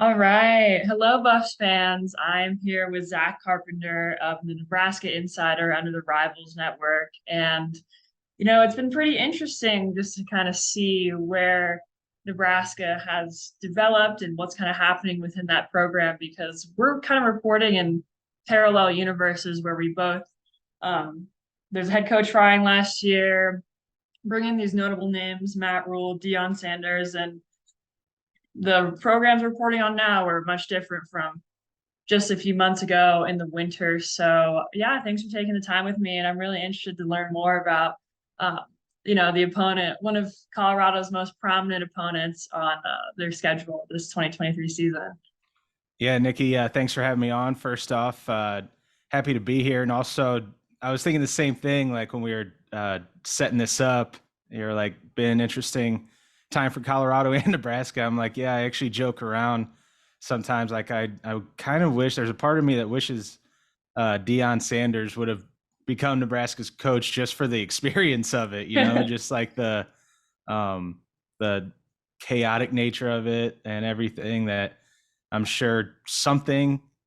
All right. Hello, Buffs fans. I'm here with Zack Carpenter of the Nebraska Insider under the Rivals Network. It's been pretty interesting just to kind of see where Nebraska has developed and what's kind of happening within that program because we're kind of reporting in parallel universes where we both, um, there's a head coach firing last year, bringing these notable names, Matt Rhule, Deion Sanders, and the programs we're reporting on now are much different from just a few months ago in the winter. So yeah, thanks for taking the time with me, and I'm really interested to learn more about, uh, the opponent, one of Colorado's most prominent opponents on their schedule this 2023 season. Yeah, Nikki, thanks for having me on. First off, happy to be here. And also, I was thinking the same thing, like when we were setting this up, you're like, been an interesting time for Colorado and Nebraska. I'm like, yeah, I actually joke around sometimes. Like, I kind of wish there's a part of me that wishes Deion Sanders would have become Nebraska's coach just for the experience of it, just like um, the chaotic nature of it and everything that I'm sure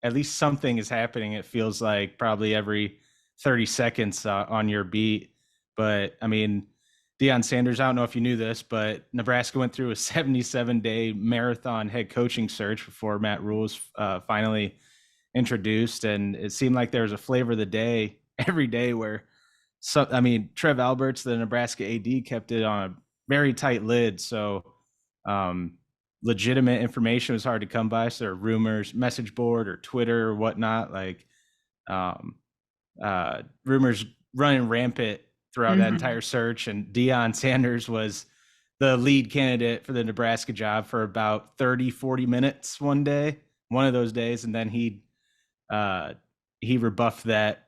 at least something is happening. It feels like probably every 30 seconds on your beat. But I mean, Deion Sanders, I don't know if you knew this, but Nebraska went through a 77-day marathon head coaching search before Matt Rhule was finally introduced. And it seemed like there was a flavor of the day every day where, Trev Alberts, the Nebraska AD, kept it on a very tight lid. So, um, legitimate information was hard to come by. So rumors, message board or Twitter or whatnot, like um, rumors running rampant throughout that Mhm. entire search. And Deion Sanders was the lead candidate for the Nebraska job for about 30, 40 minutes one of those days. And then uh, he rebuffed that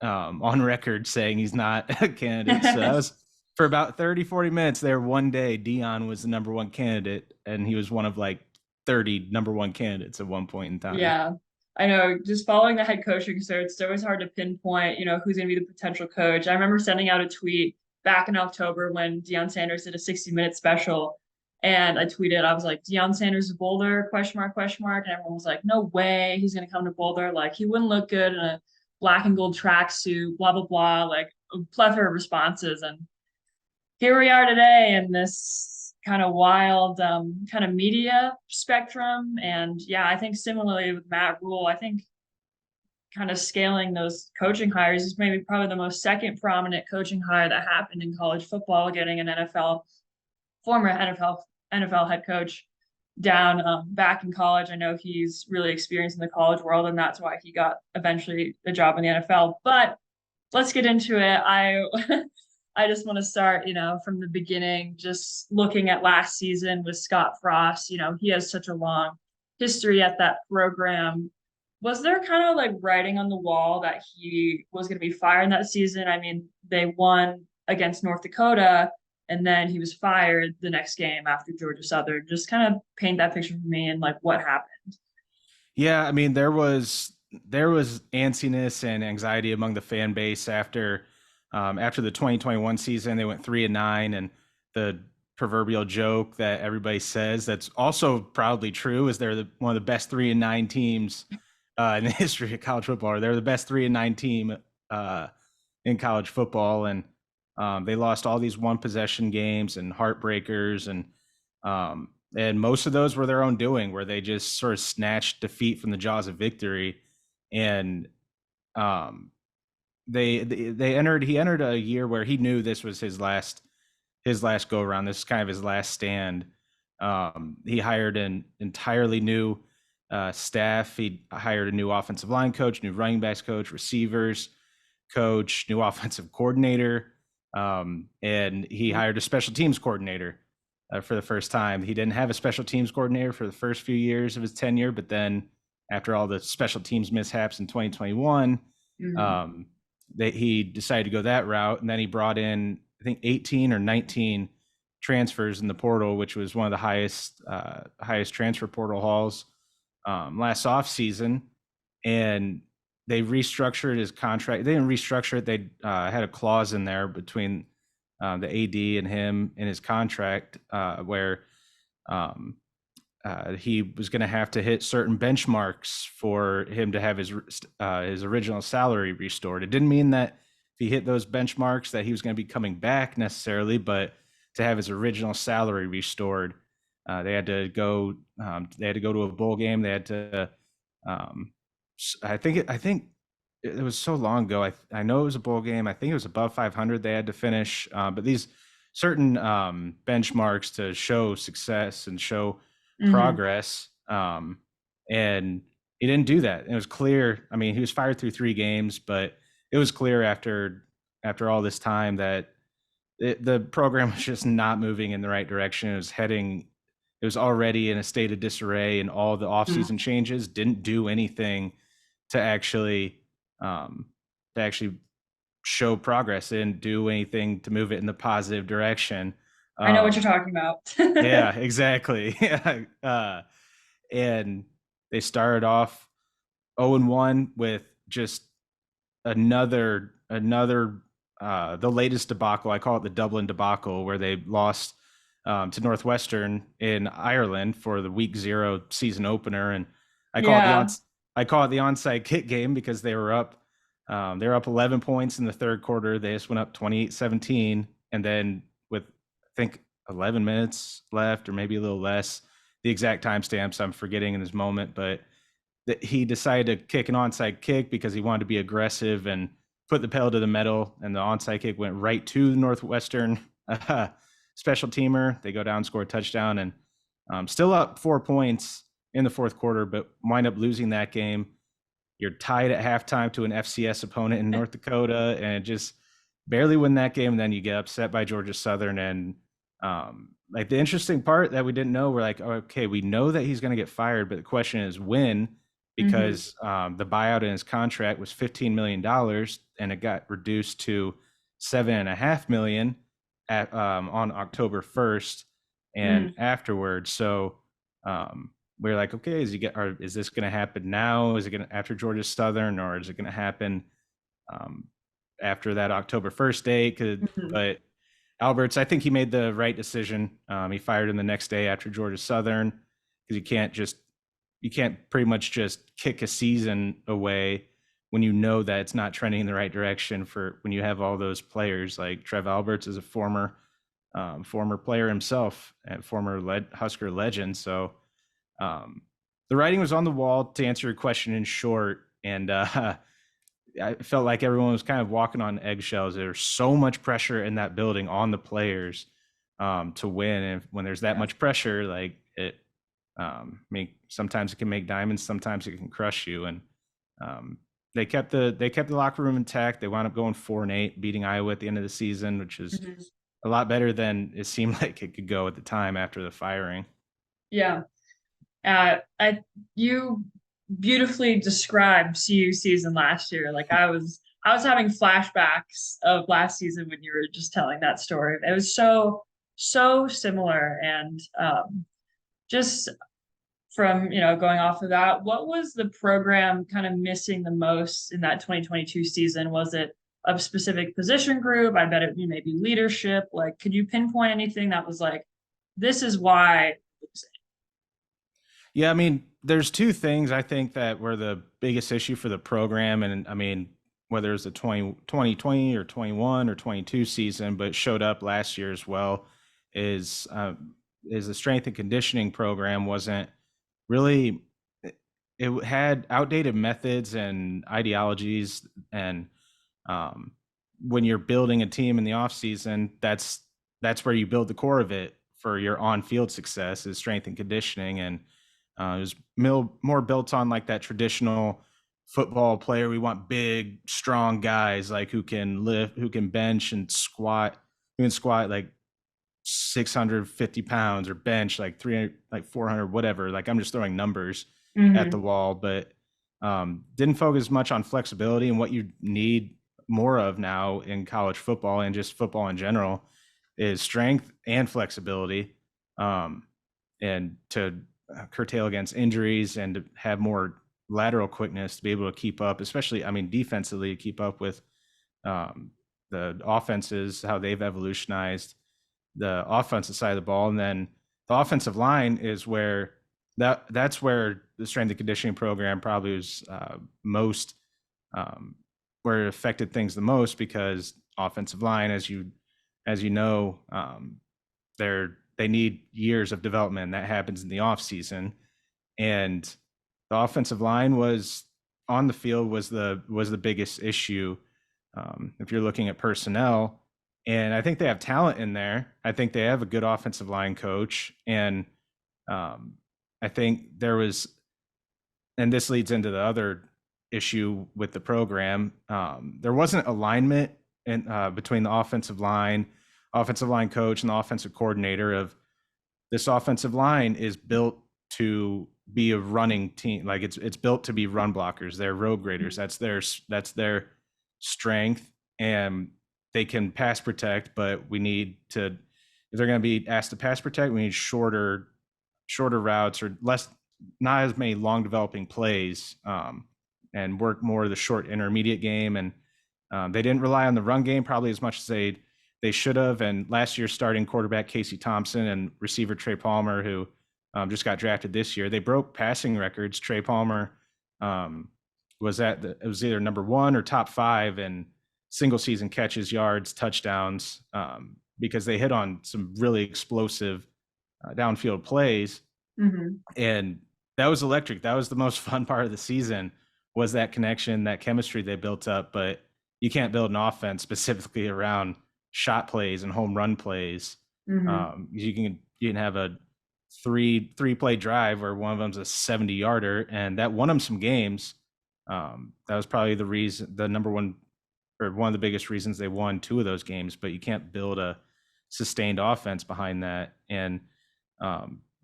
on record saying he's not a candidate. So that was for about 30, 40 minutes there. One day, Dion was the number one candidate, and he was one of like 30 number one candidates at one point in time. Yeah, I know. Just following the head coaching search, it's always hard to pinpoint, who's going to be the potential coach. I remember sending out a tweet back in October when Deion Sanders did a 60-minute special, and I tweeted, I was like, Deion Sanders is Boulder, question mark, question mark, and everyone was like, no way, he's going to come to Boulder. Like, he wouldn't look good in a black and gold tracksuit, blah, blah, blah, like a plethora of responses. And here we are today in this kind of wild kind of media spectrum. And yeah, I think similarly with Matt Rhule, I think kind of scaling those coaching hires is maybe probably the most second prominent coaching hire that happened in college football, getting an former NFL head coach down back in college. I know he's really experienced in the college world, and that's why he got eventually a job in the NFL. But let's get into it. I just want to start, from the beginning, just looking at last season with Scott Frost. He has such a long history at that program. Was there kind of like writing on the wall that he was going to be fired in that season? I mean, they won against North Dakota, and then he was fired the next game after Georgia Southern. Just kind of paint that picture for me and like what happened. Yeah, I mean there was antsiness and anxiety among the fan base after the 2021 season. They went 3-9, and the proverbial joke that everybody says that's also proudly true is one of the best 3-9 teams in the history of college football. Or they're the best 3-9 team uh, in college football, and they lost all these one possession games and heartbreakers, and most of those were their own doing, where they just sort of snatched defeat from the jaws of victory. And um, they entered he entered a year where he knew this was his last go around. This is kind of his last stand. He hired an entirely new staff. He hired a new offensive line coach, new running backs coach, receivers coach, new offensive coordinator, and he hired a special teams coordinator for the first time. He didn't have a special teams coordinator for the first few years of his tenure, but then after all the special teams mishaps in 2021, Mhm. um, that he decided to go that route, and then he brought in I think 18 or 19 transfers in the portal, which was one of the highest transfer portal hauls last off season. And they restructured his contract. They didn't restructure it. They had a clause in there between the AD and him in his contract where um, he was going to have to hit certain benchmarks for him to have his original salary restored. It didn't mean that if he hit those benchmarks that he was going to be coming back necessarily, but to have his original salary restored, they had to go. They had to go to a bowl game. They had to. Um, I think it was so long ago. I know it was a bowl game. I think it was above 500 they had to finish. But these certain benchmarks to show success and show Hmm. progress. And he didn't do that. It was clear. I mean, he was fired through 3 games, but it was clear after all this time that the program was just not moving in the right direction. It was already in a state of disarray, and all the offseason changes didn't do anything to actually um, show progress. They didn't do anything to move it in the positive direction. I know what you're Um, talking about. yeah, exactly. Yeah. And they started off 0-1 with just another the latest debacle. I call it the Dublin debacle, where they lost to Northwestern in Ireland for the week 0 season opener, and I call it the on Yeah. I call it the onside kick game because they were up. They were up 11 points in the third quarter. They just went up 28-17, and then with I think 11 minutes left, or maybe a little less, the exact timestamps I'm forgetting in this moment, but that he decided to kick an onside kick because he wanted to be aggressive and put the pedal to the metal, and the onside kick went right to the Northwestern special teamer. They go down, score a touchdown, and still up 4 points in the fourth quarter, but wind up losing that game. You're tied at halftime to an FCS opponent in North Dakota, and just barely win that game. And then you get upset by Georgia Southern. And like the interesting part that we didn't know, we're like, okay, we know that he's going to get fired, but the question is when, Hmm. because the buyout in his contract was $15 million, and it got reduced to $7.5 million on October 1st and Mm. afterwards. So we're like, okay, is this going to happen now? Is it going to after Georgia Southern, or is it going to happen um, after that October 1st date? Hmm. But Alberts, I think he made the right decision. He fired him the next day after Georgia Southern, because you can't pretty much just kick a season away when you know that it's not trending in the right direction. For when you have all those players, like Trev Alberts is a former player himself and former Husker legend. So um, the writing was on the wall, to answer your question in short. And I felt like everyone was kind of walking on eggshells. There's so much pressure in that building on the players to win. And when there's that Yeah. much pressure, like I mean, sometimes it can make diamonds, sometimes it can crush you. And um, they kept the locker room intact. They wound up going 4-8, beating Iowa at the end of the season, which is Hmm. a lot better than it seemed like it could go at the time after the firing. Yeah. You beautifully described CU season last year. Like I was having flashbacks of last season when you were just telling that story. It was so similar. And just from, going off of that, what was the program kind of missing the most in that 2022 season? Was it a specific position group? I bet it maybe leadership. Like, could you pinpoint anything that was like, this is why? Yeah, I mean, there's two things I think that were the biggest issue for the program. And I mean, whether it was the 2020 or 21 or 22 season, but it showed up last year as well, is the strength and conditioning program wasn't really, it had outdated methods and ideologies. And um, when you're building a team in the off season, that's where you build the core of it for your on-field success, is strength and conditioning. And it was more built on like that traditional football player. We want big, strong guys like who can lift, who can bench and squat, who can squat like 650 pounds, or bench like 300, like 400, whatever. Like I'm just throwing numbers at the Hmm. wall, but didn't focus much on flexibility. And what you need more of now in college football and just football in general is strength and flexibility. Um, and to curtail against injuries and to have more lateral quickness to be able to keep up, especially, I mean, defensively, keep up with um, the offenses, how they've evolutionized the offensive side of the ball. And then the offensive line is where that's where the strength and conditioning program probably was most um, where it affected things the most, because offensive line, as you know, they need years of development. That happens in the off season, and the offensive line was on the field was the biggest issue. If you're looking at personnel, and I think they have talent in there. I think they have a good offensive line coach, and um, I think there was, and this leads into the other issue with the program. There wasn't alignment between the offensive line coach, and the offensive coordinator. Of this offensive line is built to be a running team. Like it's built to be run blockers. They're road graders. That's their strength, and they can pass protect. But we need to, if they're going to be asked to pass protect, we need shorter routes, or less, not as many long developing plays, and work more of the short intermediate game. And they didn't rely on the run game probably as much as they should have. And last year, starting quarterback Casey Thompson and receiver Trey Palmer, who just got drafted this year, they broke passing records. Trey Palmer it was either number one or top five in single season catches, yards, touchdowns, because they hit on some really explosive downfield plays. Mm-hmm. And that was electric. That was the most fun part of the season, was that connection, that chemistry they built up. But you can't build an offense specifically around shot plays and home run plays. Mm-hmm. You can have a three play drive where one of them's a 70-yarder, and that won them some games. That was probably the number one, or one of the biggest reasons they won two of those games. But you can't build a sustained offense behind that. And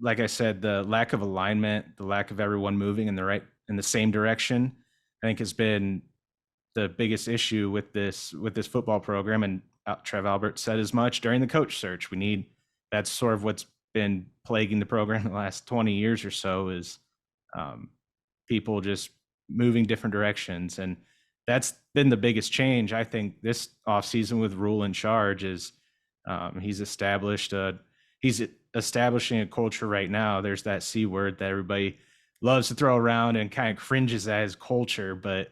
like I said, the lack of alignment, the lack of everyone moving in the same direction, I think has been the biggest issue with this football program. And Trev Albert said as much during the coach search. That's sort of what's been plaguing the program the last 20 years or so, is people just moving different directions. And that's been the biggest change, I think, this offseason with Rhule in charge. Is he's establishing a culture right now. There's that C word that everybody loves to throw around and kind of cringes at as culture, but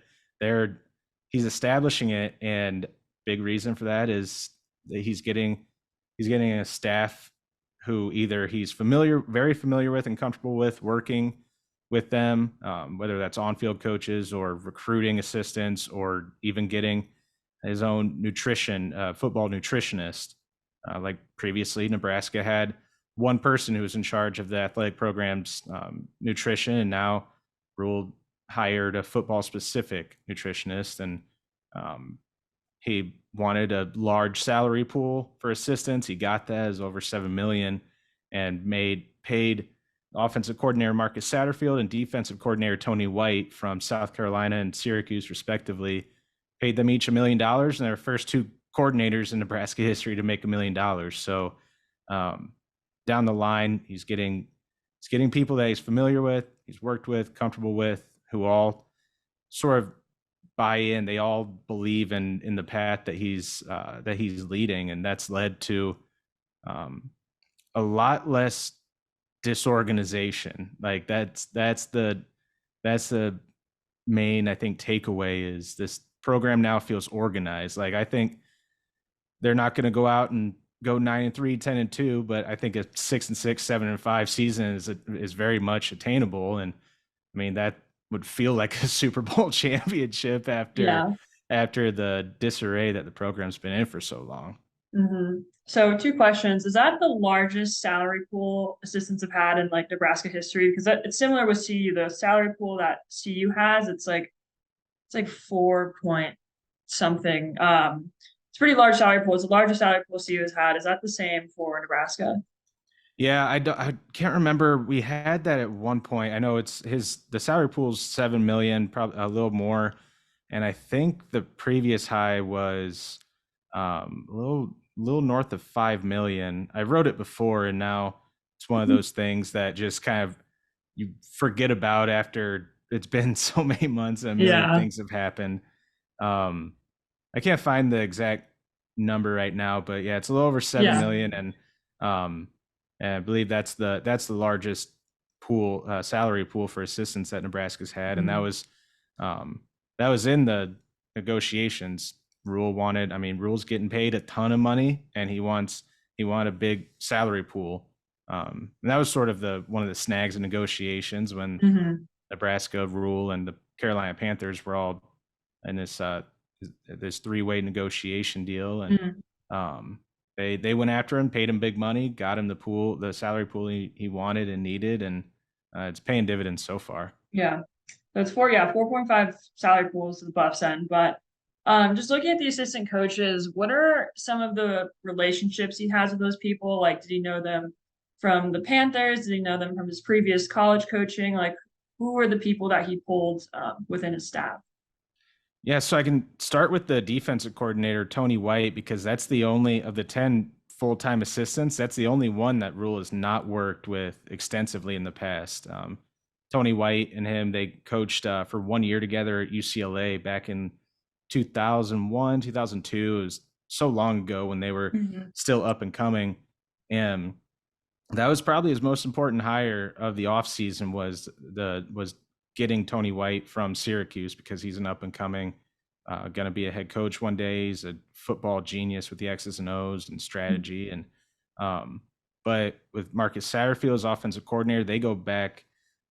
he's establishing it. And big reason for that is that he's getting a staff who either he's very familiar with and comfortable with working with them, whether that's on-field coaches or recruiting assistants, or even getting his own football nutritionist. Like previously, Nebraska had one person who was in charge of the athletic program's nutrition, and now Rhule hired a football-specific nutritionist. And he wanted a large salary pool for assistants. He got that, as over $7 million, and paid offensive coordinator Marcus Satterfield and defensive coordinator Tony White from South Carolina and Syracuse, respectively, paid them each $1 million, and they're first two coordinators in Nebraska history to make $1 million. So down the line, he's getting people that he's familiar with, he's worked with, comfortable with, who all sort of buy in. They all believe in the path that he's leading, and that's led to a lot less disorganization. Like that's the main, I think, takeaway, is this program now feels organized. Like, I think they're not going to go out and go 9-3, 10-2, but I think a 6-6, 7-5 season is very much attainable. And I mean, that would feel like a Super Bowl championship after the disarray that the program's been in for so long. Mm-hmm. So 2 questions. Is that the largest salary pool assistants have had in like Nebraska history? Because it's similar with CU. The salary pool that CU has, it's like 4 point something. It's a pretty large salary pool. It's the largest salary pool CU has had. Is that the same for Nebraska? Yeah, I can't remember. We had that at one point. I know the salary pool's 7 million, probably a little more, and I think the previous high was a little north of 5 million. I wrote it before, and now it's one of those things that just kind of you forget about after it's been so many months and a million things have happened. I can't find the exact number right now, but yeah, it's a little over 7 million, and I believe that's the largest pool, salary pool for assistants that Nebraska's had, and Mhm. that was in the negotiations. Rule's getting paid a ton of money, and he wanted a big salary pool. And that was sort of one of the snags in negotiations when Mhm. Nebraska, Rhule, and the Carolina Panthers were all in this three-way negotiation deal, and Mhm. um, they went after him, paid him big money, got him the salary pool he wanted and needed, and it's paying dividends so far. Yeah. So it's 4.5 salary pools to the Buffs end. But just looking at the assistant coaches, what are some of the relationships he has with those people? Like, did he know them from the Panthers? Did he know them from his previous college coaching? Like, who were the people that he pulled within his staff? Yeah, so I can start with the defensive coordinator, Tony White, because that's the only of the 10 full-time assistants. That's the only one that Rhule has not worked with extensively in the past. Tony White and him, they coached for 1 year together at UCLA back in 2001, 2002. It was so long ago when they were Mhm. still up and coming. And that was probably his most important hire of the offseason was getting Tony White from Syracuse, because he's an up and coming, going to be a head coach one day. He's a football genius with the X's and O's and strategy. And um, but with Marcus Satterfield as offensive coordinator, they go back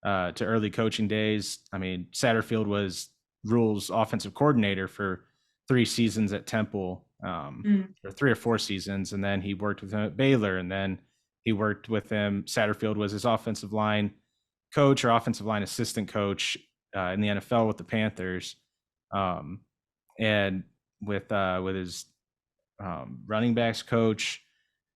to early coaching days. I mean, Satterfield was Rhule's offensive coordinator for 3 seasons at Temple, Mhm. or 3 or 4 seasons, and then he worked with him at Baylor, and then he worked with him. Satterfield was his offensive line coach or offensive line assistant coach in the NFL with the Panthers, um, and with his running backs coach,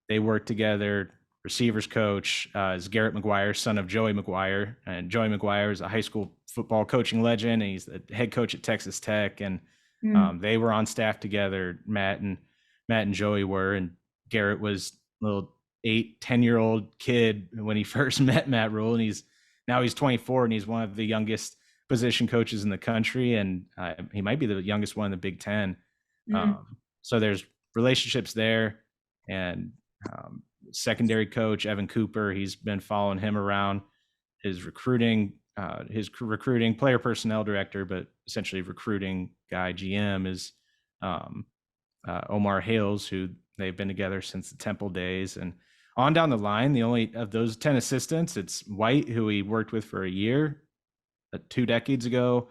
they worked together. Receivers coach is Garrett McGuire, son of Joey McGuire, and Joey McGuire is a high school football coaching legend, and he's the head coach at Texas Tech. And Mhm. they were on staff together. Matt and Joey were, and Garrett was a little 8, 10-year-old kid when he first met Matt Rhule, and he's 24, and he's one of the youngest position coaches in the country, and he might be the youngest one in the Big Ten. Mhm. So there's relationships there, and secondary coach Evan Cooper, he's been following him around. His recruiting player personnel director, but essentially recruiting guy GM is um, Omar Hales, who they've been together since the Temple days. And on down the line, the only of those 10 assistants, it's White, who he worked with for a year, 2 decades ago,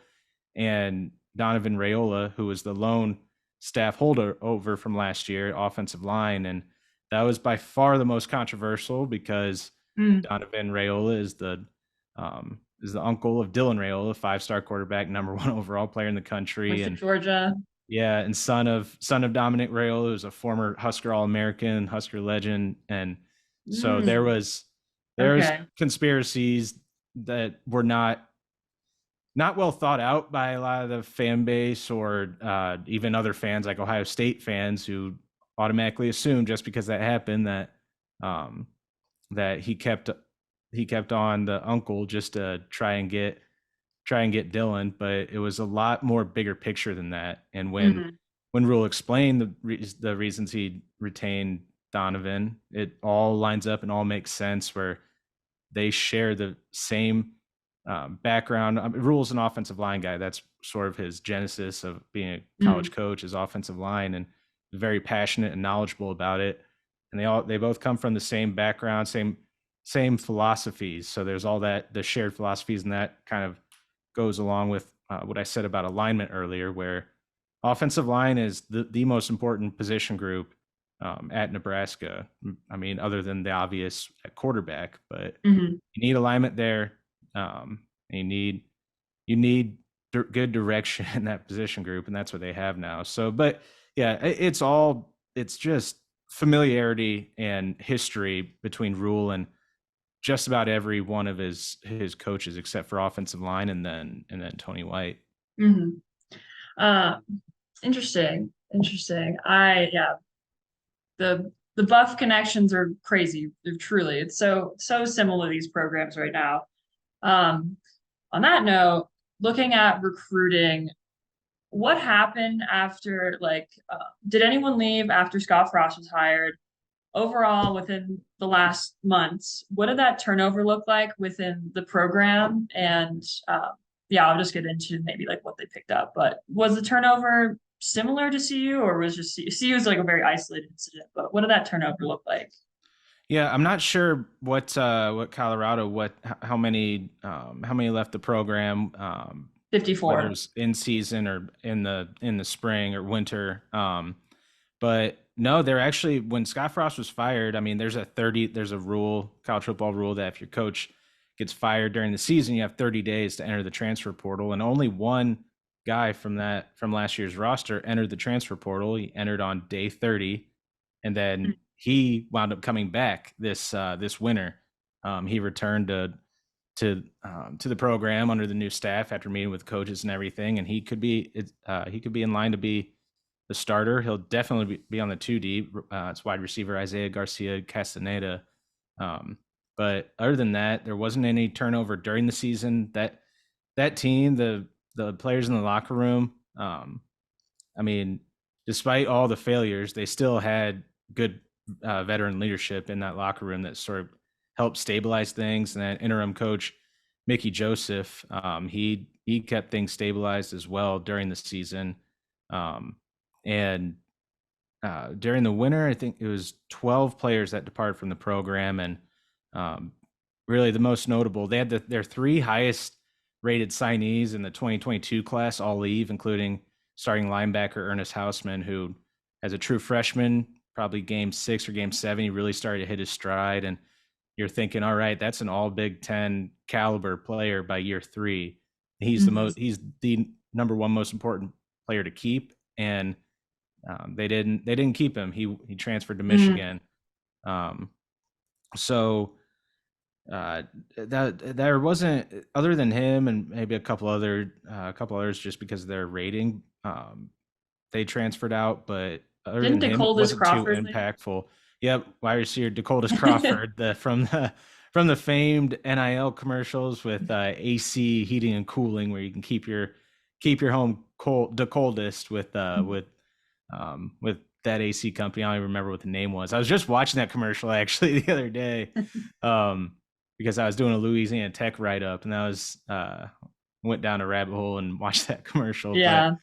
and Donovan Raiola, who was the lone staff holdover from last year, offensive line. And that was by far the most controversial, because Mhm. Donovan Raiola is the uncle of Dylan Raiola, 5-star quarterback, #1 overall player in the country, Went to and Georgia. yeah, and son of Dominic Raiola, who's a former Husker All-American, Husker legend. And so Mm. there's Okay. conspiracies that were not well thought out by a lot of the fan base, or even other fans like Ohio State fans, who automatically assume, just because that happened, um, that he kept on the uncle just to try and get Dylan. But it was a lot more bigger picture than that. And when Mhm. Rhule explained the reasons he retained Donovan, it all lines up and all makes sense, where they share the same background. Rhule's an offensive line guy. That's sort of his genesis of being a college Mhm. coach, is offensive line, and very passionate and knowledgeable about it. And they both come from the same background, same philosophies. So there's all the shared philosophies, and that kind of goes along with what I said about alignment earlier, where offensive line is the most important position group at Nebraska. I mean, other than the obvious at quarterback, but Mhm. you need alignment there. And you need good direction in that position group, and that's what they have now. So, but yeah, it's just familiarity and history between Rhule and just about every one of his coaches, except for offensive line, and then Tony White. Mhm. Uh, Interesting. Interesting. Yeah, the Buff connections are crazy. They're truly. It's so similar to these programs right now. Um, on that note, looking at recruiting, what happened after did anyone leave after Scott Frost was hired? overall within the last months, what did that turnover look like within the program? And yeah, I'll just get into maybe like what they picked up. But was the turnover similar to CU, or was just CU is like a very isolated incident? But what did that turnover look like? Yeah, I'm not sure what Colorado how many left the program, whether it 54. was in season or in the spring or winter. But no, they're actually, when Scott Frost was fired, I mean, there's a rule, college football rule, that if your coach gets fired during the season, you have 30 days to enter the transfer portal, and only one guy from last year's roster entered the transfer portal. He entered on day 30, and then he wound up coming back this winter. He returned to the program under the new staff after meeting with coaches and everything, and he could be in line to be the starter. He'll definitely be on the 2D. It's wide receiver Isaiah Garcia Castaneda. Um, but other than that, there wasn't any turnover during the season. That team, the players in the locker room, I mean, despite all the failures, they still had good veteran leadership in that locker room that sort of helped stabilize things. And that interim coach, Mickey Joseph, he kept things stabilized as well during the season. Um, and during the winter, I think it was 12 players that departed from the program, and um, really the most notable, they had their three highest rated signees in the 2022 class all leave, including starting linebacker Ernest Hausman, who, as a true freshman, probably game 6 or game 7, he really started to hit his stride, and you're thinking, all right, that's an all Big Ten caliber player by year 3. Mhm. He's the number one most important player to keep, and they didn't keep him. He transferred to Mhm. Michigan. Um, so that there wasn't, other than him and maybe a couple others, just because of their rating, they transferred out. But other Didn't than him, it DeColdest wasn't too Crawford leave? impactful. Yep, wide receiver Dakotas Crawford, from the famed NIL commercials with AC heating and cooling, where you can keep your home cold, the coldest with that AC company. I don't even remember what the name was. I was just watching that commercial actually the other day, um, because I was doing a Louisiana Tech write up, and that was went down a rabbit hole and watched that commercial. But Yeah.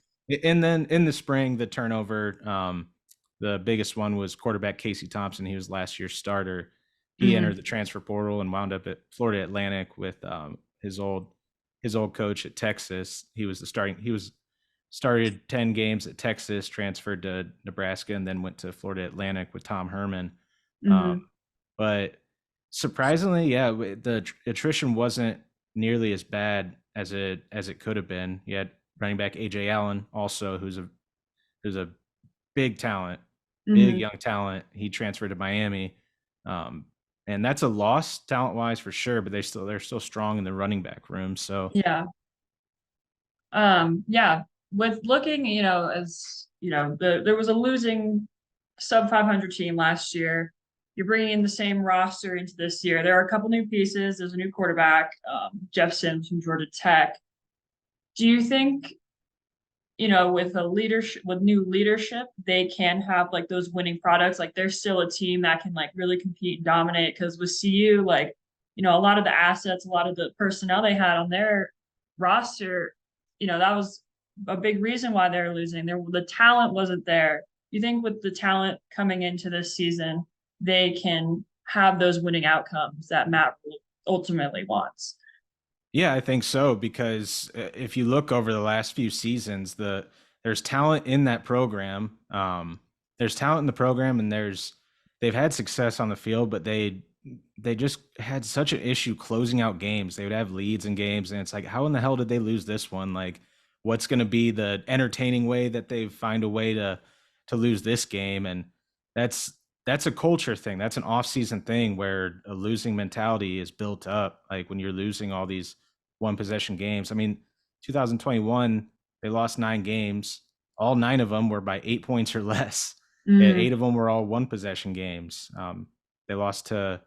and then in the spring, the turnover, the biggest one was quarterback Casey Thompson. He was last year's starter. He entered Mhm. the transfer portal and wound up at Florida Atlantic with his old coach at Texas. He was started 10 games at Texas, transferred to Nebraska, and then went to Florida Atlantic with Tom Herman. Um, Mhm. but surprisingly, yeah, the attrition wasn't nearly as bad as it could have been. You had running back AJ Allen also, who's a big talent, big Mhm. young talent. He transferred to Miami, um, and that's a loss talent wise for sure. But they're still strong in the running back room. So Yeah. Yeah, with looking, as there was a losing sub 500 team last year. You're bringing in the same roster into this year. There are a couple new pieces. There's a new quarterback, Jeff Sims from Georgia Tech. Do you think, with new leadership, they can have like those winning products? Like they're still a team that can like really compete and dominate. Because with CU, like, a lot of the assets, a lot of the personnel they had on their roster, that was a big reason why they're losing. The talent wasn't there. You think with the talent coming into this season, they can have those winning outcomes that Matt Rhule ultimately wants? yeah, I think so, because if you look over the last few seasons, there's talent in that program. There's talent in the program, and they've had success on the field, but they just had such an issue closing out games. They would have leads in games, and it's like, how in the hell did they lose this one? Like, what's going to be the entertaining way that they find a way to lose this game? And that's that's a culture thing. That's an off-season thing where a losing mentality is built up. Like when you're losing all these one possession games. I mean, 2021, they lost 9 games. All 9 of them were by 8 points or less. Mm, 8 of them were all one possession games. They they lost to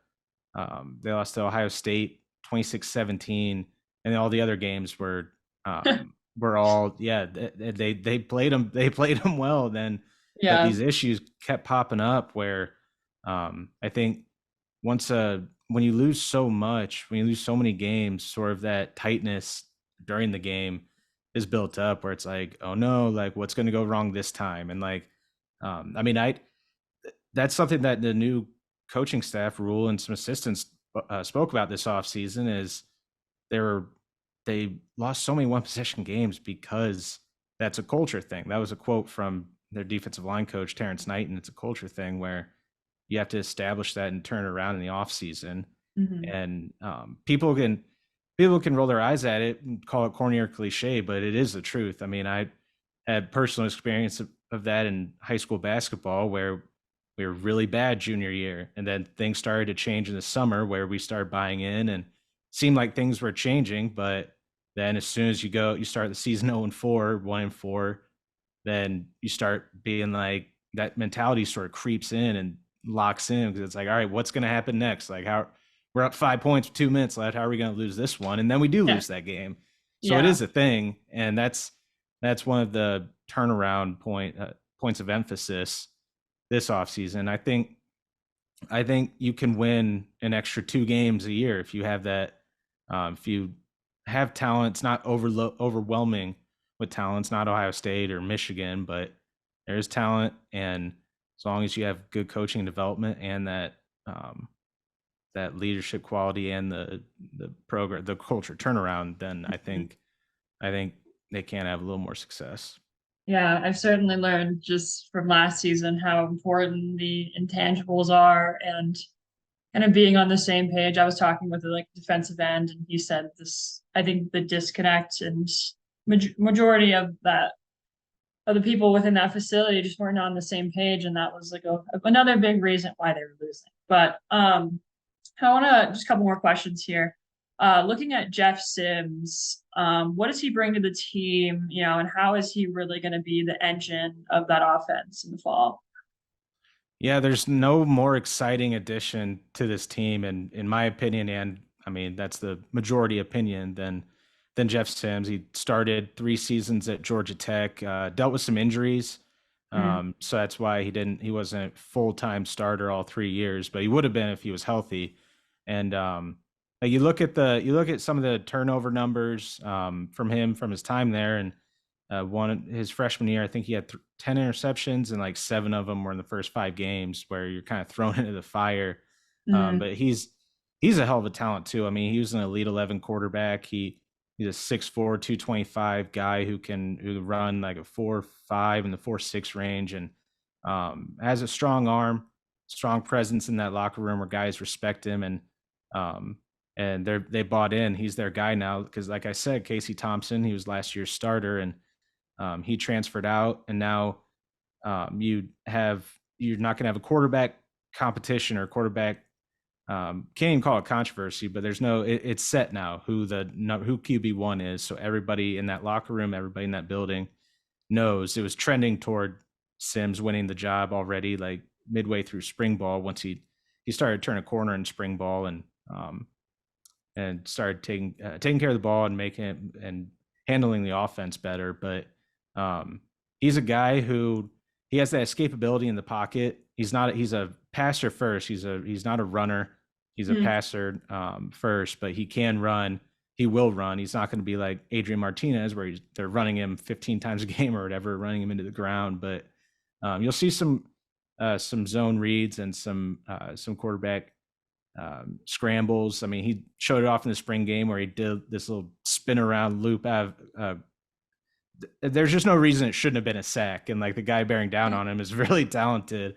Ohio State 26-17, and all the other games were all, yeah, they played them well then, but yeah. these issues kept popping up where I think once when you lose so much, when you lose so many games, sort of that tightness during the game is built up where it's like, oh no, like what's going to go wrong this time? And like, I mean, that's something that the new coaching staff Rule and some assistants spoke about this offseason is they were they lost so many one possession games because that's a culture thing. That was a quote from their defensive line coach Terrence Knight, and it's a culture thing where you have to establish that and turn it around in the offseason. Hmm. And people can roll their eyes at it and call it corny or cliche, but it is the truth. I mean, I had personal experience of that in high school basketball where we were really bad junior year, and then things started to change in the summer where we started buying in and seemed like things were changing. But then as soon as you start the season 0-4, 1-4, then you start being like that mentality sort of creeps in and locks in because it's like, all right, what's going to happen next? Like how we're up 5 points with 2 minutes left. How are we going to lose this one? And then we do Yeah. lose that game. So it Yeah. is a thing. And that's one of the turnaround points of emphasis this offseason. I think you can win an extra 2 games a year if you have that. If you have talent, it's not overwhelming with talent. It's not Ohio State or Michigan, but there's talent, and as long as you have good coaching and development and that leadership quality and the program, the culture turnaround, then I think they can have a little more success. Yeah, I've certainly learned just from last season how important the intangibles are and kind of being on the same page. I was talking with a like defensive end, and he said this. I think the disconnect and majority of that of the people within that facility just weren't on the same page, and that was like another big reason why they were losing. But I want to just a couple more questions here. Looking at Jeff Sims, what does he bring to the team? And how is he really going to be the engine of that offense in the fall? Yeah, there's no more exciting addition to this team, and in my opinion, and I mean that's the majority opinion, than Jeff Sims. He started 3 seasons at Georgia Tech, dealt with some injuries, Mm, so that's why he wasn't full-time starter all 3 years, but he would have been if he was healthy. And like you look at some of the turnover numbers from him from his time there, and one his freshman year, I think he had 10 interceptions, and like 7 of them were in the first 5 games, where you're kind of thrown into the fire. mm, But he's a hell of a talent too. I mean, he was an elite 11 quarterback. He's a 6'4", 225 guy who run like a 4.5 in the 4.6 range, and has a strong arm, strong presence in that locker room where guys respect him, um, and they bought in. He's their guy now because, like I said, Casey Thompson, he was last year's starter, and he transferred out, and now you're not going to have a quarterback competition or quarterback. Can't even call it controversy, but it's set now who QB1 is. So everybody in that locker room, everybody in that building knows it was trending toward Sims winning the job already, like midway through spring ball. Once he started turning a corner in spring ball, and started taking care of the ball and making it and handling the offense better. But he's a guy who he has that escapability in the pocket. He's a passer first. He's not a runner. He's a mm, passer first, but he can run. He will run. He's not going to be like Adrian Martinez, where they're running him 15 times a game or whatever, running him into the ground. But you'll see some zone reads and some quarterback scrambles. I mean, he showed it off in the spring game where he did this little spin around loop out of, there's just no reason it shouldn't have been a sack. And like the guy bearing down on him is really talented,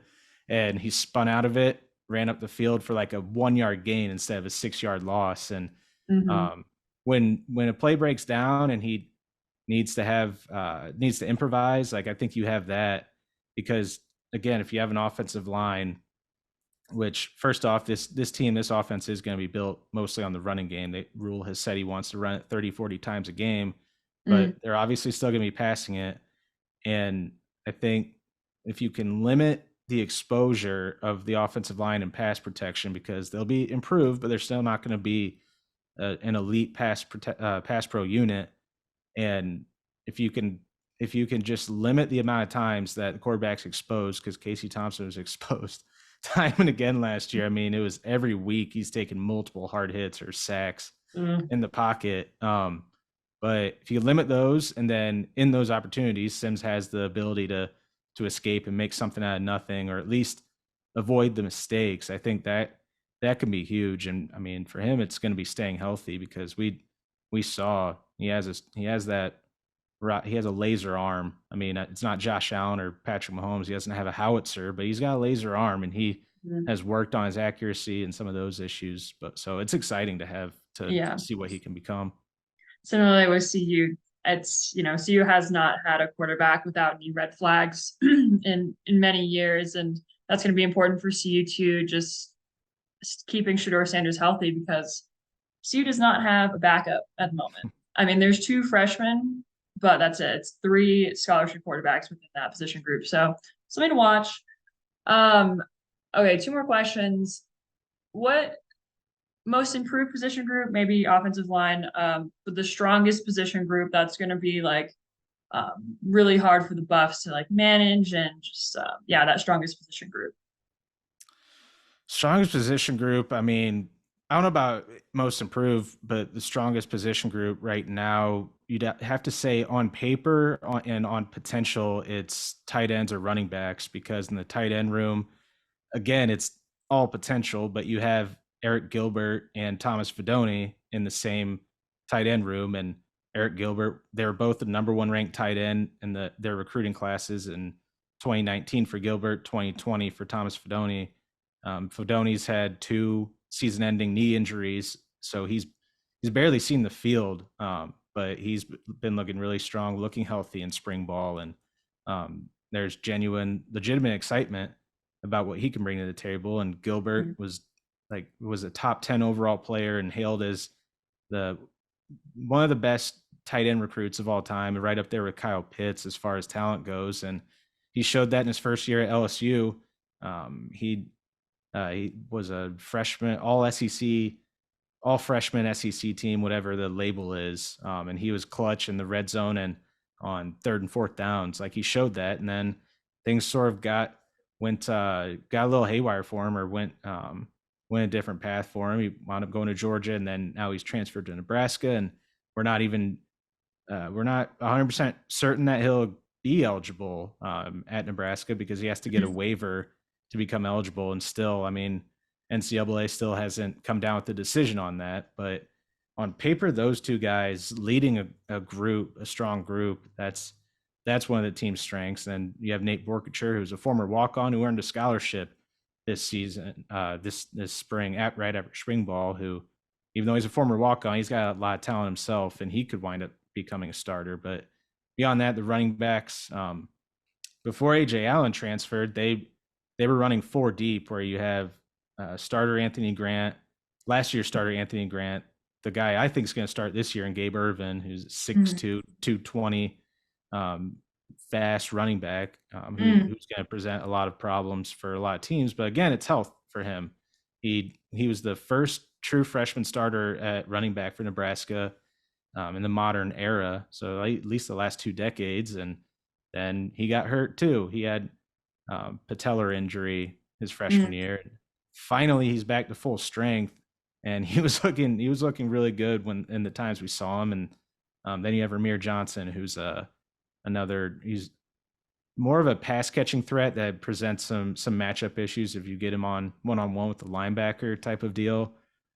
and he spun out of it, ran up the field for like a 1 yard gain instead of a 6 yard loss. And mm-hmm, um, when a play breaks down and he needs to improvise, like I think you have that, because again, if you have an offensive line, which first off, this offense is going to be built mostly on the running game. Rule has said he wants to run it 30, 40 times a game, mm, but they're obviously still going to be passing it. And I think if you can limit the exposure of the offensive line and pass protection, because they'll be improved, but they're still not going to be an elite pass pro unit. And if you can if you can just limit the amount of times that the quarterback's exposed, because Casey Thompson was exposed time and again last year. I mean, it was every week he's taking multiple hard hits or sacks Mm, in the pocket. But if you limit those, and then in those opportunities, Sims has the ability to escape and make something out of nothing, or at least avoid the mistakes. I think that can be huge. And I mean, for him, it's going to be staying healthy because we saw he has that he has a laser arm. I mean, it's not Josh Allen or Patrick Mahomes. He doesn't have a howitzer, but he's got a laser arm, and he mm. has worked on his accuracy and some of those issues. But so it's exciting to have to Yeah. see what he can become. Similarly with CU, it's, CU has not had a quarterback without any red flags in many years, and that's going to be important for CU to just keeping Shador Sanders healthy because CU does not have a backup at the moment. I mean, there's two freshmen, but that's it. It's three scholarship quarterbacks within that position group. So something to watch. Um, okay, two more questions. What most improved position group, maybe offensive line, but the strongest position group that's going to be like really hard for the Buffs to like manage and just yeah, that strongest position group. Strongest position group. I mean, I don't know about most improved, but the strongest position group right now, you'd have to say on paper and on potential, it's tight ends or running backs because in the tight end room, again, it's all potential, but you have Eric Gilbert and Thomas Fidone in the same tight end room. And Eric Gilbert, they're both the number one ranked tight end in their recruiting classes in 2019 for Gilbert, 2020 for Thomas Fidone. Fidone's had two season-ending knee injuries, so he's barely seen the field, but he's been looking really strong, looking healthy in spring ball, and there's legitimate excitement about what he can bring to the table. And Gilbert was a top 10 overall player and hailed as the one of the best tight end recruits of all time, right up there with Kyle Pitts as far as talent goes. And he showed that in his first year at LSU. He was a freshman, all SEC, all freshman SEC team, whatever the label is. And he was clutch in the red zone and on third and fourth downs. Like he showed that. And then things sort of got a little haywire for him, or went a different path for him. He wound up going to Georgia, and then now he's transferred to Nebraska. And we're not 100% certain that he'll be eligible at Nebraska because he has to get a waiver to become eligible. And still, I mean, NCAA still hasn't come down with a decision on that. But on paper, those two guys leading a strong group, that's one of the team's strengths. And you have Nate Borkature, who's a former walk-on who earned a scholarship this season, this spring, right after spring ball, who, even though he's a former walk-on, he's got a lot of talent himself, and he could wind up becoming a starter. But beyond that, the running backs, before AJ Allen transferred, they were running four deep, where you have starter Anthony Grant, last year's starter Anthony Grant, the guy I think is going to start this year, and Gabe Ervin, who's 6'2", 220, fast running back, who's going to present a lot of problems for a lot of teams. But again, it's health for him. He was the first true freshman starter at running back for Nebraska in the modern era, so at least the last 2 decades. And then he got hurt too. He had patellar injury his freshman year. Finally, he's back to full strength, and he was looking really good when in the times we saw him. And then you have Ramir Johnson, who's he's more of a pass catching threat that presents some matchup issues if you get him on one-on-one with the linebacker type of deal.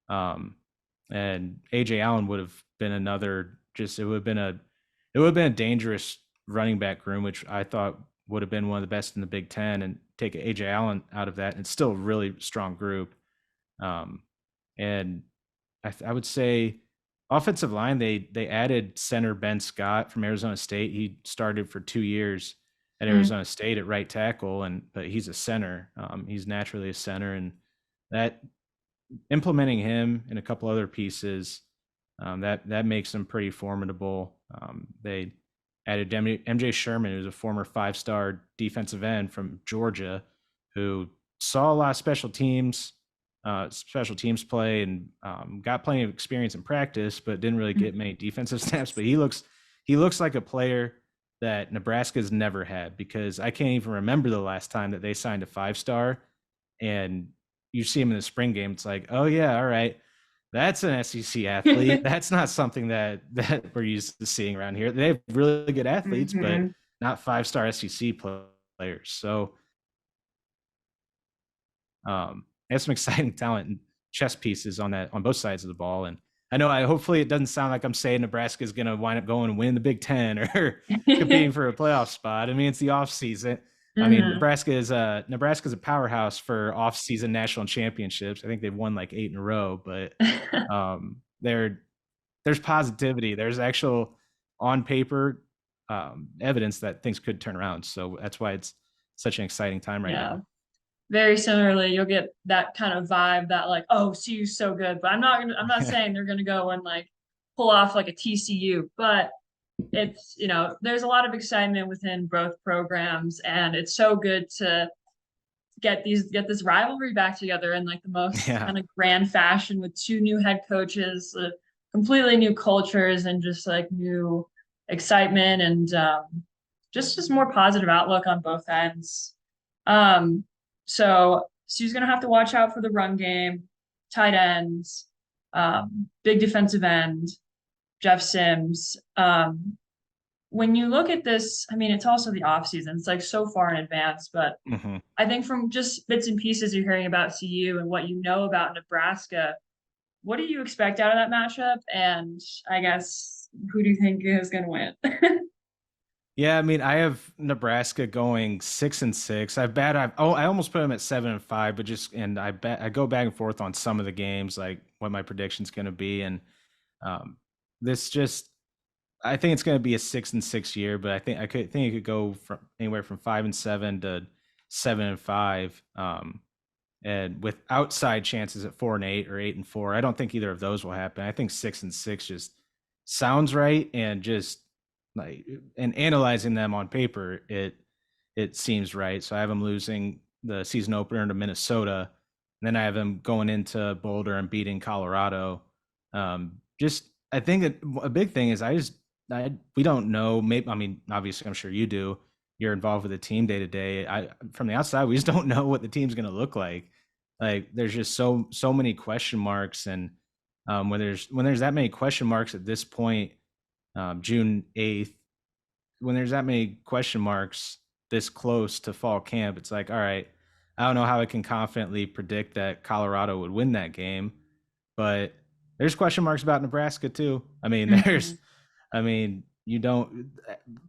And AJ Allen would have been it would have been a dangerous running back room, which I thought would have been one of the best in the Big Ten, and take AJ Allen out of that, and it's still a really strong group. And I would say offensive line, they added center Ben Scott from Arizona State. He started for 2 years at Arizona State at right tackle, but he's a center. He's naturally a center, and that implementing him and a couple other pieces, that makes them pretty formidable. They added MJ Sherman, who's a former 5-star defensive end from Georgia, who saw a lot of special teams play, and got plenty of experience in practice, but didn't really get many defensive snaps. But he looks like a player that Nebraska's never had, because I can't even remember the last time that they signed a 5-star and you see him in the spring game. It's like, oh yeah, all right, that's an SEC athlete. That's not something that we're used to seeing around here. They have really good athletes, but Hmm. not 5-star SEC players. So they have some exciting talent and chess pieces on both sides of the ball. And hopefully it doesn't sound like I'm saying Nebraska is going to wind up going and win the Big Ten or competing for a playoff spot. I mean, it's the off season. I mean, Hmm. Nebraska's a powerhouse for off season national championships. I think they've won like 8 in a row, but there's positivity. There's actual on paper evidence that things could turn around. So that's why it's such an exciting time right Yeah. now. Very similarly, you'll get that kind of vibe that like, oh, CU's so good, but I'm not saying they're gonna go and like pull off like a TCU, but it's, there's a lot of excitement within both programs, and it's so good to get this rivalry back together in like the most Yeah. kind of grand fashion with two new head coaches, completely new cultures, and just like new excitement and just more positive outlook on both ends. Um, so Sue's gonna have to watch out for the run game, tight ends, big defensive end, Jeff Sims. When you look at this, I mean, it's also the off season. It's like so far in advance, but Mhm. I think from just bits and pieces you're hearing about CU and what you know about Nebraska, what do you expect out of that matchup? And I guess who do you think is going to win? Yeah, I mean, I have Nebraska going 6-6. I almost put them at 7-5, but I go back and forth on some of the games, like what my prediction's going to be, and um, this just I think it's going to be a 6-6 year, but I think it could go from anywhere from 5-7 to 7-5, and with outside chances at 4-8 or 8-4. I don't think either of those will happen. I think 6-6 just sounds right, and just like and analyzing them on paper, it seems right. So I have them losing the season opener to Minnesota, and then I have them going into Boulder and beating Colorado. Just I think a big thing is we don't know. Maybe I mean obviously I'm sure you do. You're involved with the team day to day. I From the outside we just don't know what the team's going to look like. Like there's just so many question marks, and when there's that many question marks at this point, June 8th, when there's that many question marks this close to fall camp, it's like, all right, I don't know how I can confidently predict that Colorado would win that game, but there's question marks about Nebraska too. I mean, Hmm. you don't,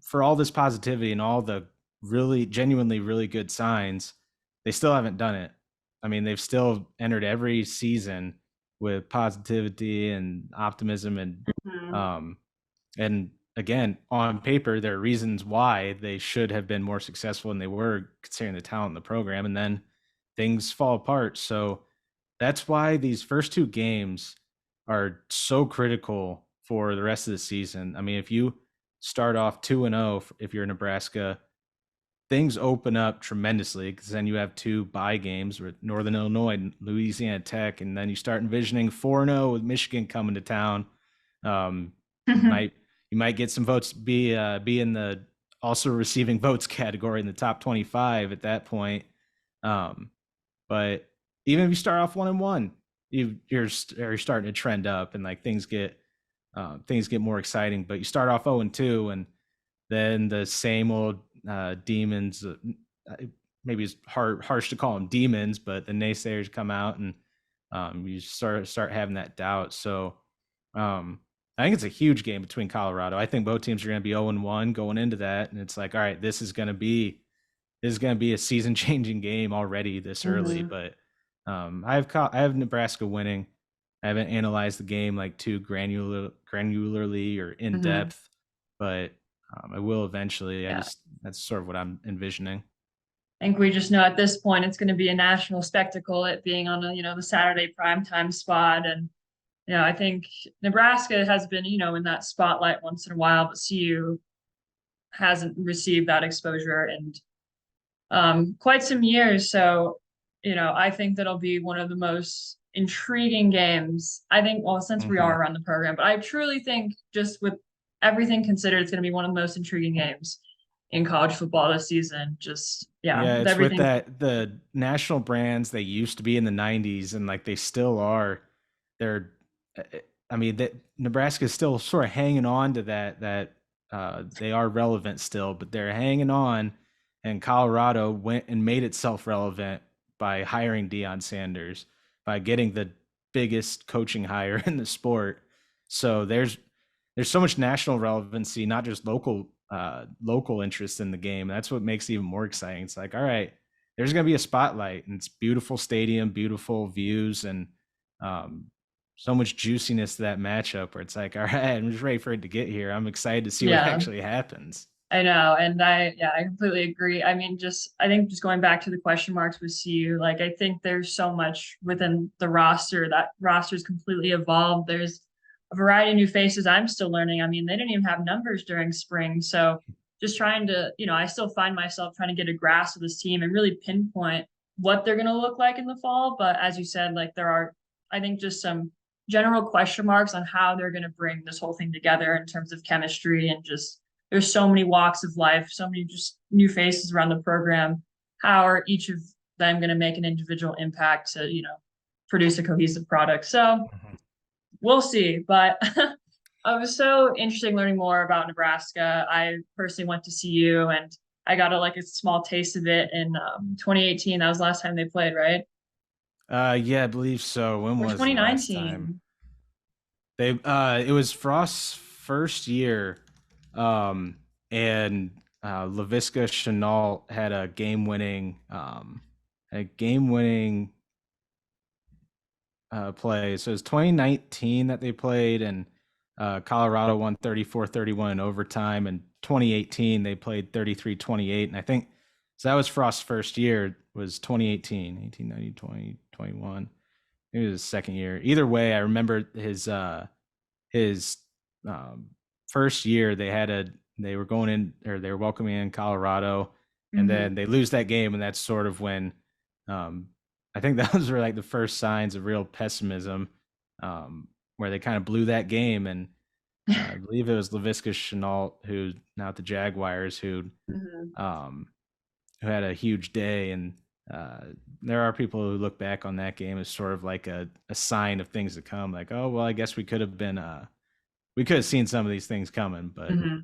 for all this positivity and all the really genuinely really good signs, they still haven't done it. I mean, they've still entered every season with positivity and optimism, Hmm. um, and again, on paper, there are reasons why they should have been more successful than they were, considering the talent in the program, and then things fall apart. So that's why these first 2 games are so critical for the rest of the season. I mean, if you start off 2-0, if you're Nebraska, things open up tremendously, because then you have 2 bye games with Northern Illinois and Louisiana Tech, and then you start envisioning 4-0 with Michigan coming to town. You might get some votes, be in the also receiving votes category in the top 25 at that point. Um, but even if you start off 1-1, you're starting to trend up, and like things get more exciting. But you start off 0-2, and then the same old demons. Maybe it's harsh to call them demons, but the naysayers come out, and you start having that doubt. So I think it's a huge game between Colorado. I think both teams are going to be 0-1 going into that, and it's like, all right, this is going to be a season changing game already this early. Hmm. But I have Nebraska winning. I haven't analyzed the game like too granularly or in Hmm. depth, but I will eventually. Yeah. That's sort of what I'm envisioning. I think we just know at this point it's going to be a national spectacle, it being on the Saturday primetime spot. And, I think Nebraska has been, in that spotlight once in a while, but CU hasn't received that exposure in quite some years. So, I think that'll be one of the most intriguing games. I think, well, since we Hmm. are around the program, but I truly think just with everything considered, it's going to be one of the most intriguing games. in college football this season. Just yeah, Yeah, with it's with everything. that the national brands they used to be in the 90s and like they still are. They're uh, I mean that Nebraska is still sort of hanging on to that they are relevant still, but they're hanging on, and Colorado went and made itself relevant by hiring Deion Sanders, by getting the biggest coaching hire in the sport. So there's so much national relevancy, not just local interest in the game. That's what makes it even more exciting. It's like, all right, there's going to be a spotlight, and it's beautiful stadium, beautiful views, and um, so much juiciness to that matchup. Where it's like, all right, I'm just ready for it to get here. I'm excited to see what Yeah, actually happens. I know, and I completely agree. I mean, just I think just going back to the question marks with CU, like I think there's so much within the roster. That roster's completely evolved. There's a variety of new faces I'm still learning. I mean, they didn't even have numbers during spring, so just trying to, I still find myself trying to get a grasp of this team and really pinpoint what they're going to look like in the fall. But as you said, like there are, I think, just some general question marks on how they're going to bring this whole thing together in terms of chemistry and just there's so many walks of life, so many just new faces around the program. How are each of them going to make an individual impact to, produce a cohesive product? So Mhm. we'll see. But it was so interesting learning more about Nebraska. I personally went to CU and I got a small taste of it in 2018. That was the last time they played, right? Yeah, I believe so. When Or was the last time? 2019. It was Frost's first year, um, and Laviska Chenault had a game-winning play. So it was 2019 that they played, and Colorado won 34-31 in overtime. And 2018 they played 33-28, and I think so. That was Frost's first year. Was 2018, 18, 19, 20, 21. It was his second year. Either way, I remember his first year they were going in, or they were welcoming in Colorado, and Mm-hmm. then they lose that game, and that's sort of when um, I think those were like the first signs of real pessimism, where they kind of blew that game. And I believe it was Laviska Chenault, who's now at the Jaguars, Mm-hmm. um, who had a huge day. And there are people who look back on that game as sort of like a sign of things to come. Like, oh well, I guess we could have seen some of these things coming, but Mm-hmm.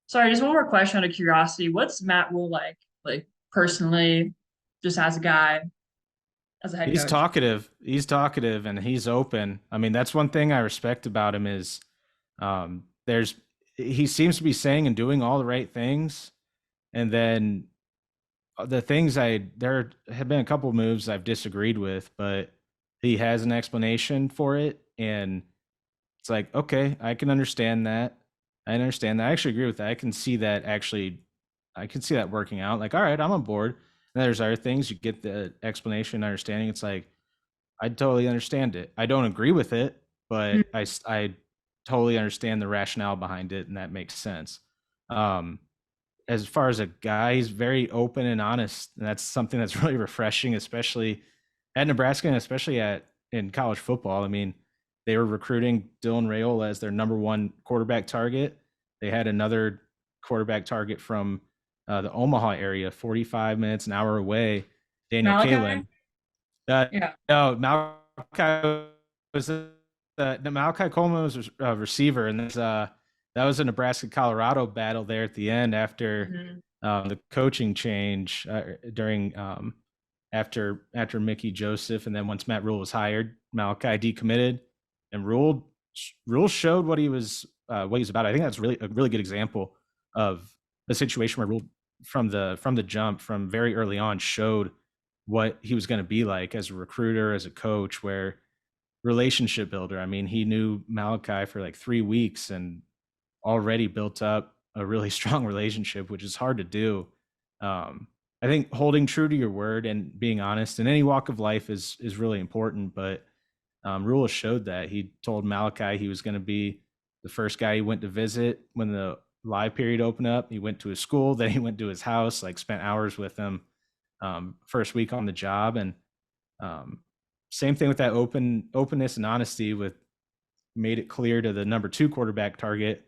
Sorry, just one more question out of curiosity. What's Matt Rhule like? Like personally, just as a guy, as a head he's coach? talkative. He's talkative and he's open. I mean, that's one thing I respect about him is there's he seems to be saying and doing all the right things, and then the things I there have been a couple of moves I've disagreed with, but he has an explanation for it, and it's like, okay, I can understand that. I understand that. I actually agree with that. I can see that actually. I can see that working out. Like, all right, I'm on board. And there's other things you get the explanation, understanding. It's like I totally understand it. I don't agree with it, but I totally understand the rationale behind it, and that makes sense. Um, as far as a guy, he's very open and honest, and that's something that's really refreshing, especially at Nebraska and especially at in college football. I mean, they were recruiting Dylan Rayola as their number one quarterback target. They had another quarterback target from the Omaha area, 45 minutes, an hour away, Daniel Malachi? Kalen. Uh, Yeah. no, Malachi was the Malachi Coleman was a receiver, and that was a Nebraska Colorado battle there at the end after Hmm. the coaching change during after Mickey Joseph, and then once Matt Rhule was hired, Malachi decommitted, and Rhule showed what he was about. I think that's really a really good example of a situation where Rhule from the jump, from very early on, showed what he was going to be like as a recruiter, as a coach, where relationship builder. I mean, he knew Malachi for like 3 weeks and already built up a really strong relationship, which is hard to do. Um, I think holding true to your word and being honest in any walk of life is really important. But Rule showed that. He told Malachi he was going to be the first guy he went to visit when the live period opened up. He went to his school, then he went to his house, like spent hours with him first week on the job. And um, same thing with that openness and honesty with made it clear to the number two quarterback target,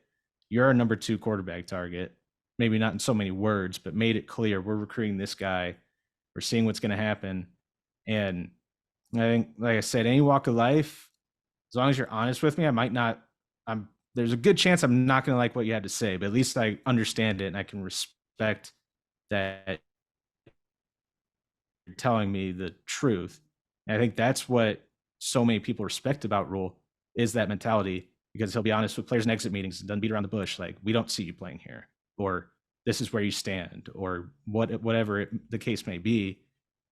you're a number two quarterback target. maybe not in so many words, but made it clear we're recruiting this guy. We're seeing what's going to happen. And I think, like I said, any walk of life, as long as you're honest with me, I might not, there's a good chance I'm not going to like what you had to say, but at least I understand it and I can respect that you're telling me the truth. And I think that's what so many people respect about Rhule is that mentality, because he'll be honest with players in exit meetings and doesn't beat around the bush. Like, we don't see you playing here, or this is where you stand, or whatever the case may be.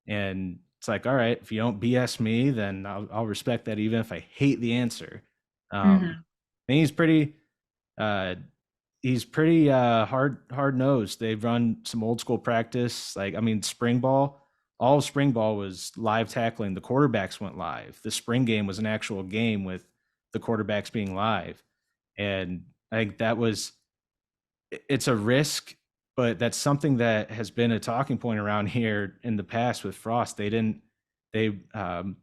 And it's like, all right, if you don't BS me, then I'll respect that, even if I hate the answer. Hmm. And uh, he's pretty hard nosed. They've run some old school practice. Like, I mean, spring ball, all of spring ball was live tackling. The quarterbacks went live. The spring game was an actual game with the quarterbacks being live. And I think it's a risk, but that's something that has been a talking point around here in the past with Frost. They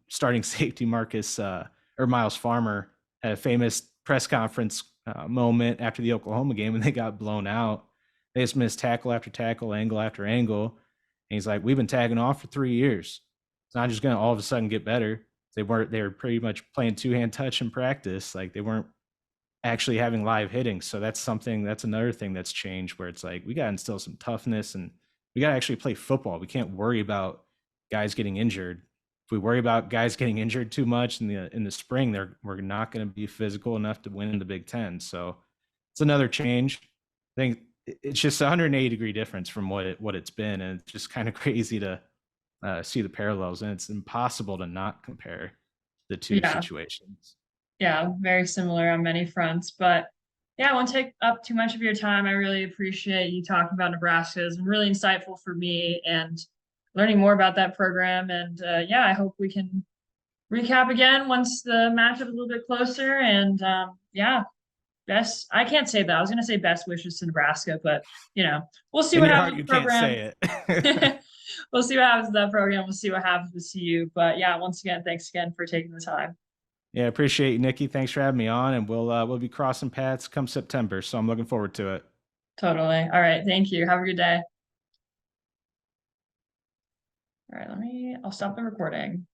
starting safety Marcus or Miles Farmer had a famous press conference moment after the Oklahoma game, and they got blown out. They just missed tackle after tackle, angle after angle. And he's like, we've been tagging off for 3 years. It's not just going to all of a sudden get better. They were pretty much playing two-hand touch in practice. Like, they weren't actually having live hitting. So that's another thing that's changed, where it's like, we got to instill some toughness and we got to actually play football. We can't worry about guys getting injured. If we worry about guys getting injured too much in the spring, we're not going to be physical enough to win in the Big Ten. So it's another change. I think it's just a 180-degree difference from what it's been, and it's just kind of crazy to see the parallels, and it's impossible to not compare the two Yeah. situations. Yeah, very similar on many fronts. But yeah, I won't take up too much of your time. I really appreciate you talking about Nebraska. It's been really insightful for me and learning more about that program. And yeah, I hope we can recap again once the matchup is a little bit closer. And yeah, I can't say that. I was going to say best wishes to Nebraska, but we'll see In what your happens heart, with you the can't program. say it. We'll see what happens with that program. We'll see what happens with CU. But yeah, once again, thanks again for taking the time. Yeah, appreciate you, Nikki. Thanks for having me on, and we'll be crossing paths come September. So I'm looking forward to it. Totally. All right. Thank you. Have a good day. All right. I'll stop the recording.